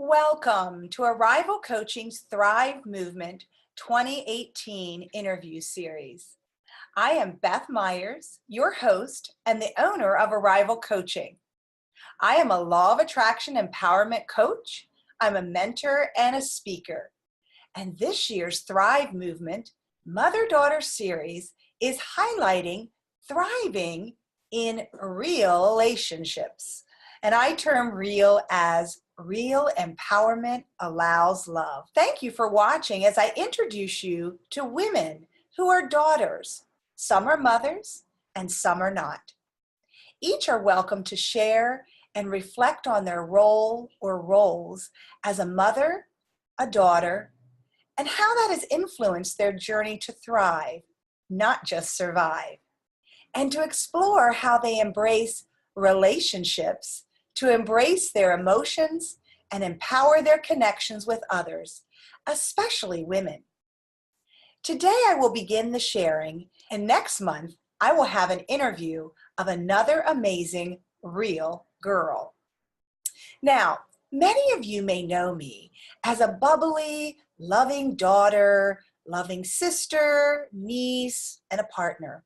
Welcome to Arrival Coaching's Thrive Movement 2018 interview series. I am Beth Myers, your host and the owner of Arrival Coaching. I am a law of attraction empowerment coach. I'm a mentor and a speaker. And this year's Thrive Movement Mother-Daughter series is highlighting thriving in real relationships. And I term real as Real Empowerment Allows Love. Thank you for watching as I introduce you to women who are daughters. Some are mothers and some are not. Each are welcome to share and reflect on their role or roles as a mother, a daughter, and how that has influenced their journey to thrive, not just survive, and to explore how they embrace relationships, to embrace their emotions and empower their connections with others, especially women. Today I will begin the sharing, and next month I will have an interview of another amazing real girl. Now, many of you may know me as a bubbly, loving daughter, loving sister, niece, and a partner.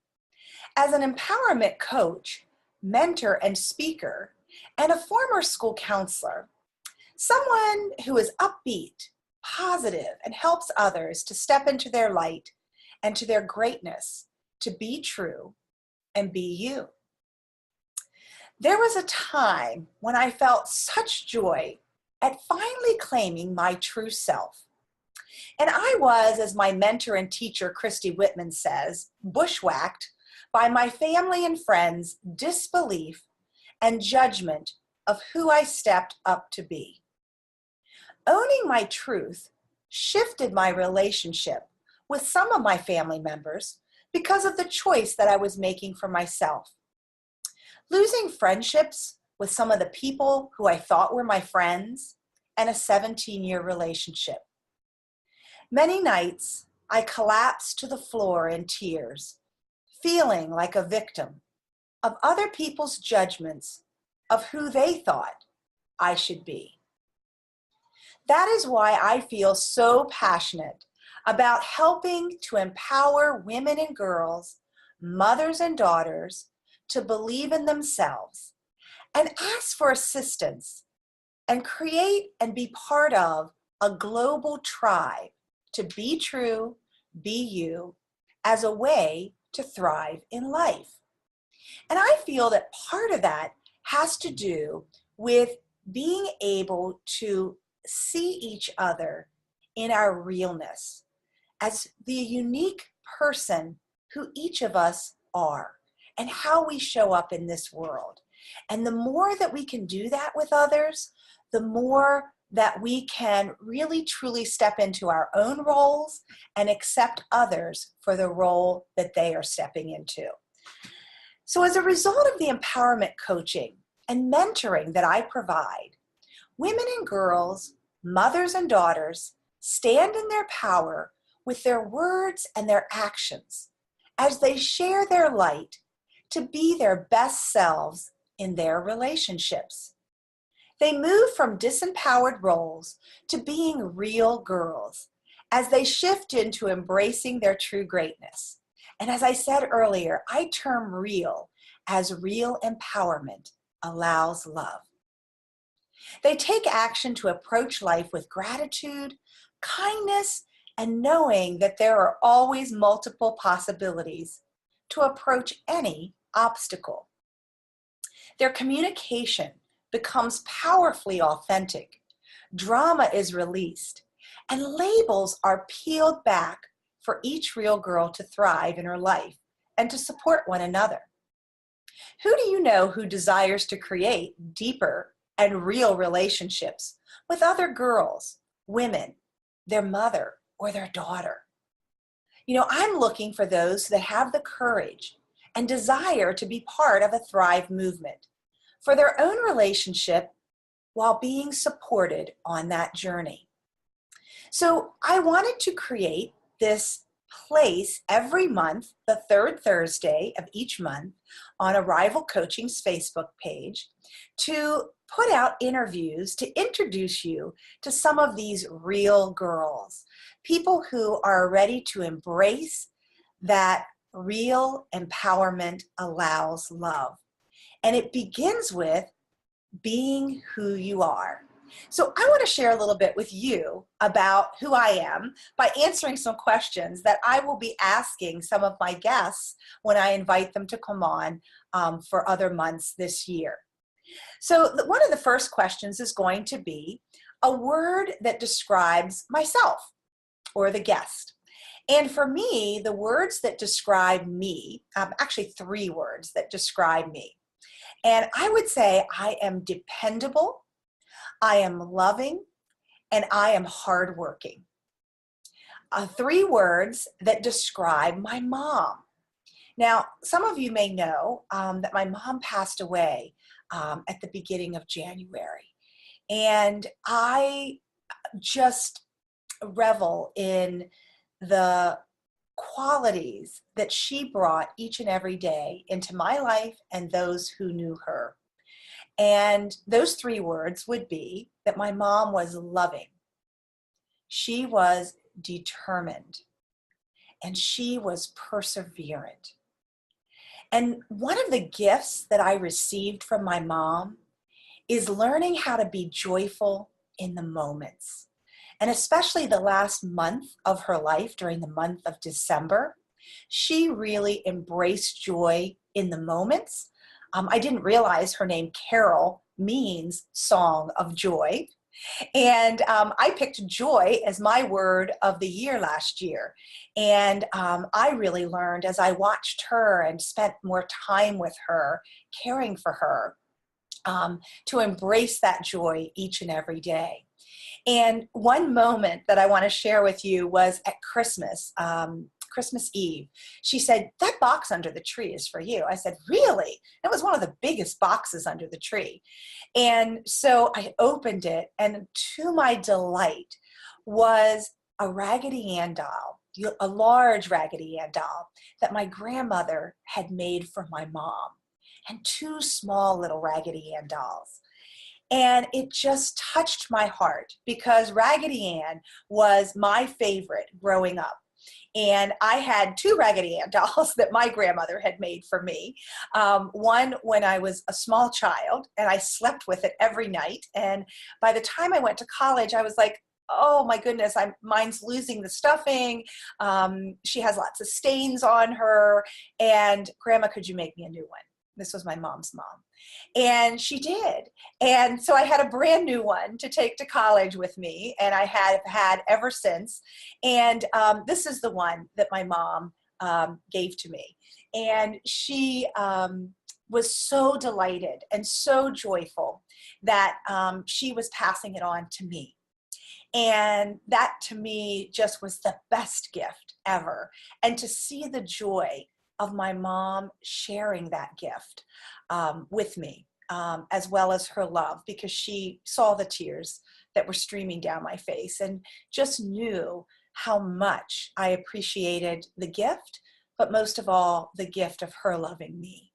As an empowerment coach, mentor, and speaker, and a former school counselor, someone who is upbeat, positive, and helps others to step into their light and to their greatness, to be true and be you. There was a time when I felt such joy at finally claiming my true self. And I was, as my mentor and teacher, Christy Whitman says, bushwhacked by my family and friends' disbelief and judgment of who I stepped up to be. Owning my truth shifted my relationship with some of my family members because of the choice that I was making for myself. Losing friendships with some of the people who I thought were my friends, and a 17-year relationship. Many nights I collapsed to the floor in tears, feeling like a victim of other people's judgments of who they thought I should be. That is why I feel so passionate about helping to empower women and girls, mothers and daughters, to believe in themselves and ask for assistance and create and be part of a global tribe to be true, be you, as a way to thrive in life. And I feel that part of that has to do with being able to see each other in our realness as the unique person who each of us are and how we show up in this world. And the more that we can do that with others, the more that we can really truly step into our own roles and accept others for the role that they are stepping into. So as a result of the empowerment coaching and mentoring that I provide, women and girls, mothers and daughters, stand in their power with their words and their actions as they share their light to be their best selves in their relationships. They move from disempowered roles to being real girls as they shift into embracing their true greatness. And as I said earlier, I term real as real empowerment allows love. They take action to approach life with gratitude, kindness, and knowing that there are always multiple possibilities to approach any obstacle. Their communication becomes powerfully authentic. Drama is released, and labels are peeled back for each real girl to thrive in her life and to support one another. Who do you know who desires to create deeper and real relationships with other girls, women, their mother, or their daughter? You know, I'm looking for those that have the courage and desire to be part of a Thrive movement for their own relationship while being supported on that journey. So I wanted to create this place every month, the third Thursday of each month, on Arrival Coaching's Facebook page to put out interviews to introduce you to some of these real girls, people who are ready to embrace that real empowerment allows love. And it begins with being who you are. So I want to share a little bit with you about who I am by answering some questions that I will be asking some of my guests when I invite them to come on for other months this year. So one of the first questions is going to be a word that describes myself or the guest. And for me, the words that describe me, actually 3 words that describe me. And I would say I am dependable, I am loving, and I am hardworking. 3 words that describe my mom. Now, some of you may know that my mom passed away at the beginning of January. And I just revel in the qualities that she brought each and every day into my life and those who knew her. And those 3 words would be that my mom was loving, she was determined, and she was perseverant. And one of the gifts that I received from my mom is learning how to be joyful in the moments. And especially the last month of her life, during the month of December, she really embraced joy in the moments. I didn't realize her name, Carol, means song of joy. And I picked joy as my word of the year last year. And I really learned as I watched her and spent more time with her, caring for her, to embrace that joy each and every day. And one moment that I want to share with you was at Christmas, Christmas Eve. She said, "That box under the tree is for you." I said, "Really?" It was one of the biggest boxes under the tree. And so I opened it, and to my delight was a Raggedy Ann doll, a large Raggedy Ann doll that my grandmother had made for my mom, and 2 small little Raggedy Ann dolls. And it just touched my heart because Raggedy Ann was my favorite growing up. And I had 2 Raggedy Ann dolls that my grandmother had made for me. One when I was a small child, and I slept with it every night. And by the time I went to college, I was like, oh my goodness, mine's losing the stuffing. She has lots of stains on her. And Grandma, could you make me a new one? This was my mom's mom. And she did. And so I had a brand new one to take to college with me, and I have had ever since. And this is the one that my mom gave to me. And she was so delighted and so joyful that she was passing it on to me. And that to me just was the best gift ever. And to see the joy of my mom sharing that gift with me, as well as her love, because she saw the tears that were streaming down my face and just knew how much I appreciated the gift, but most of all, the gift of her loving me.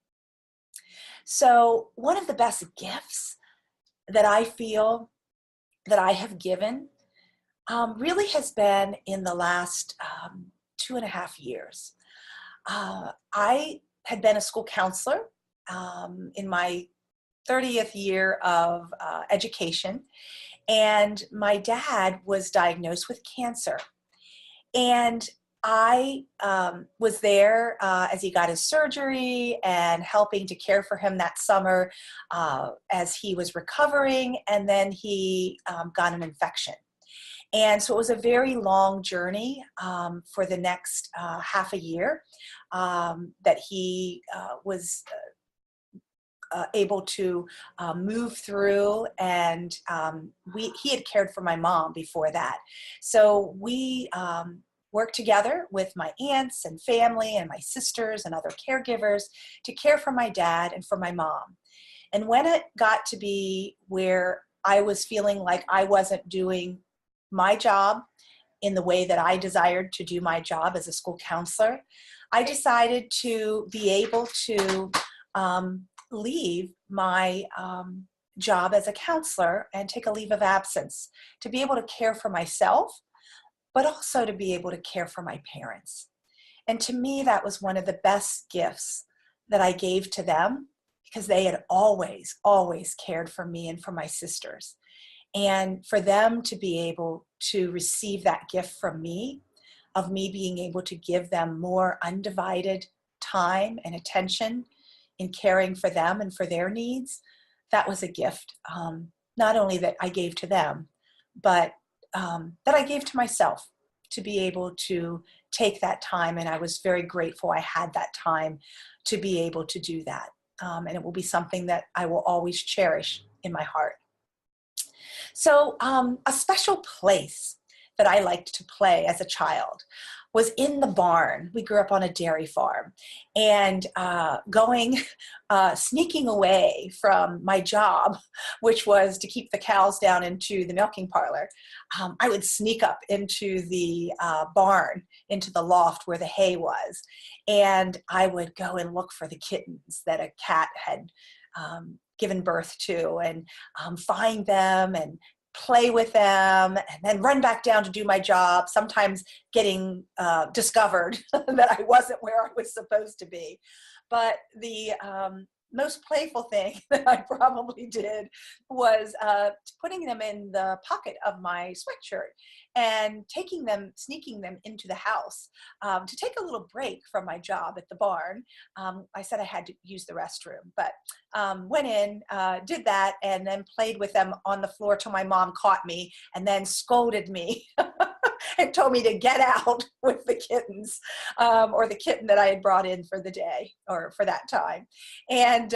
So one of the best gifts that I feel that I have given really has been in the last 2.5 years. I had been a school counselor in my 30th year of education, and my dad was diagnosed with cancer. And I was there as he got his surgery and helping to care for him that summer as he was recovering, and then he got an infection. And so it was a very long journey for the next half a year that he was able to move through, and he had cared for my mom before that. So we worked together with my aunts and family and my sisters and other caregivers to care for my dad and for my mom. And when it got to be where I was feeling like I wasn't doing my job in the way that I desired to do my job as a school counselor, I decided to be able to leave my job as a counselor and take a leave of absence to be able to care for myself, but also to be able to care for my parents. And to me, that was one of the best gifts that I gave to them, because they had always, always cared for me and for my sisters. And for them to be able to receive that gift from me, of me being able to give them more undivided time and attention in caring for them and for their needs, that was a gift, not only that I gave to them, but that I gave to myself, to be able to take that time. And I was very grateful I had that time to be able to do that. And it will be something that I will always cherish in my heart. So a special place that I liked to play as a child was in the barn. We grew up on a dairy farm, and sneaking away from my job, which was to keep the cows down into the milking parlor. I would sneak up into the barn, into the loft where the hay was, and I would go and look for the kittens that a cat had given birth to, and find them and play with them, and then run back down to do my job, sometimes getting discovered that I wasn't where I was supposed to be. But the most playful thing that I probably did was putting them in the pocket of my sweatshirt and sneaking them into the house to take a little break from my job at the barn. I said I had to use the restroom, but went in, did that, and then played with them on the floor till my mom caught me and then scolded me and told me to get out with the kittens, or the kitten that I had brought in for the day or for that time. And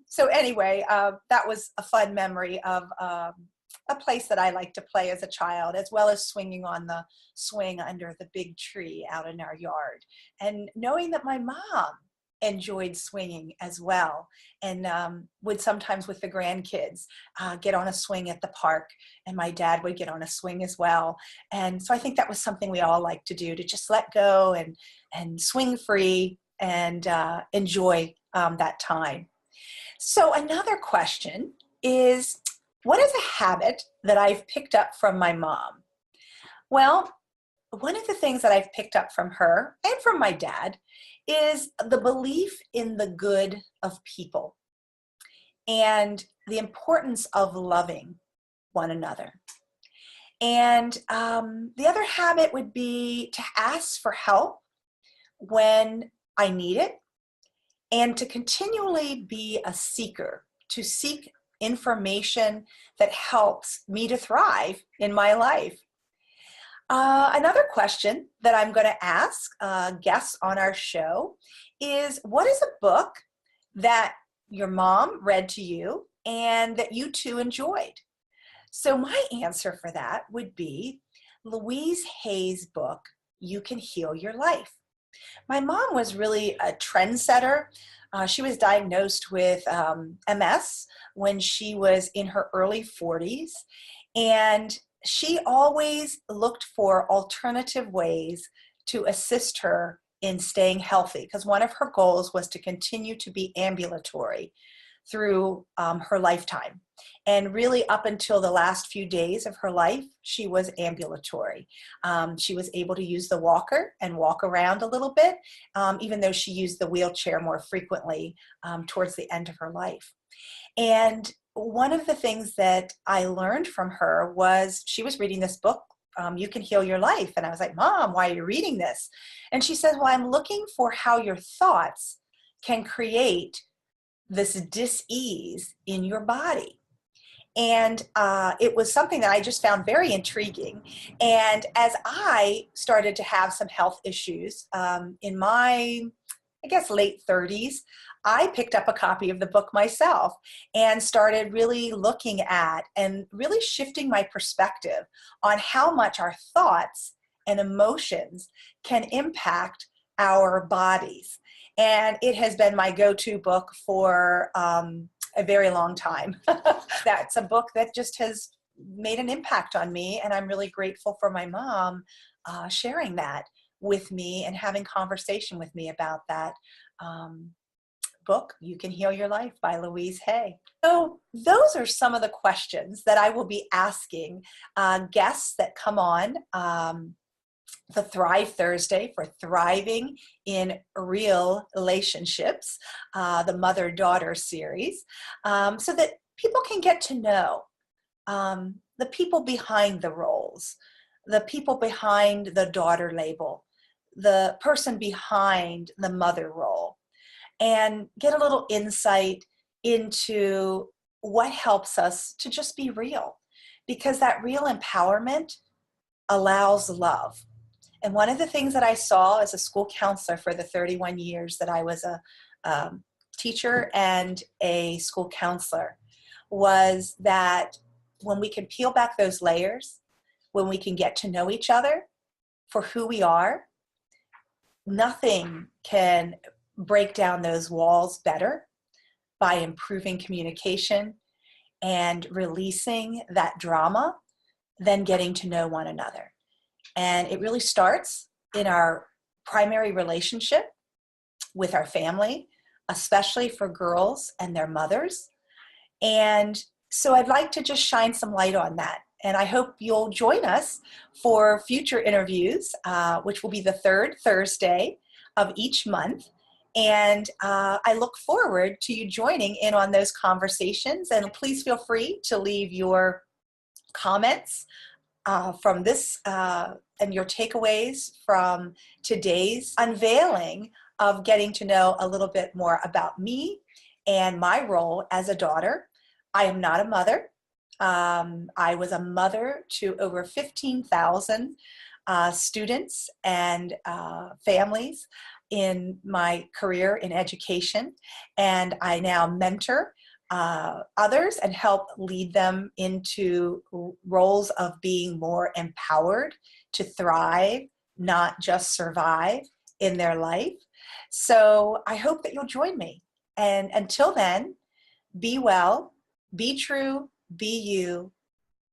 so anyway, that was a fun memory of a place that I liked to play as a child, as well as swinging on the swing under the big tree out in our yard. And knowing that my mom enjoyed swinging as well, and would sometimes with the grandkids get on a swing at the park, and my dad would get on a swing as well. And so I think that was something we all like to do, to just let go and swing free and enjoy that time. So another question is, what is a habit that I've picked up from my mom? Well, one of the things that I've picked up from her and from my dad is the belief in the good of people and the importance of loving one another. And the other habit would be to ask for help when I need it, and to continually be a seeker, to seek information that helps me to thrive in my life. Another question that I'm going to ask guests on our show is, what is a book that your mom read to you and that you too enjoyed? So my answer for that would be Louise Hay's book, You Can Heal Your Life. My mom was really a trendsetter. She was diagnosed with MS when she was in her early 40s, and she always looked for alternative ways to assist her in staying healthy, because one of her goals was to continue to be ambulatory through her lifetime. And really up until the last few days of her life, she was ambulatory. She was able to use the walker and walk around a little bit, even though she used the wheelchair more frequently towards the end of her life. And one of the things that I learned from her was, she was reading this book, You Can Heal Your Life. And I was like, Mom, why are you reading this? And she says, well, I'm looking for how your thoughts can create this dis-ease in your body. And it was something that I just found very intriguing. And as I started to have some health issues in my, I guess, late 30s, I picked up a copy of the book myself and started really looking at and really shifting my perspective on how much our thoughts and emotions can impact our bodies. And it has been my go-to book for a very long time. That's a book that just has made an impact on me, and I'm really grateful for my mom sharing that with me and having conversation with me about that book, You Can Heal Your Life by Louise Hay. So those are some of the questions that I will be asking guests that come on the Thrive Thursday for Thriving in Real Relationships, the Mother-Daughter series, so that people can get to know the people behind the roles, the people behind the daughter label, the person behind the mother role, and get a little insight into what helps us to just be real, because that real empowerment allows love. And one of the things that I saw as a school counselor for the 31 years that I was a teacher and a school counselor was that when we can peel back those layers, when we can get to know each other for who we are, nothing can break down those walls better by improving communication and releasing that drama than getting to know one another. And it really starts in our primary relationship with our family, especially for girls and their mothers. And so I'd like to just shine some light on that. And I hope you'll join us for future interviews, which will be the third Thursday of each month. And I look forward to you joining in on those conversations. And please feel free to leave your comments from this and your takeaways from today's unveiling of getting to know a little bit more about me and my role as a daughter. I am not a mother. I was a mother to over 15,000 students and families in my career in education, and I now mentor others and help lead them into roles of being more empowered to thrive, not just survive in their life. So I hope that you'll join me. And until then, be well, be true, be you,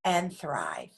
and thrive.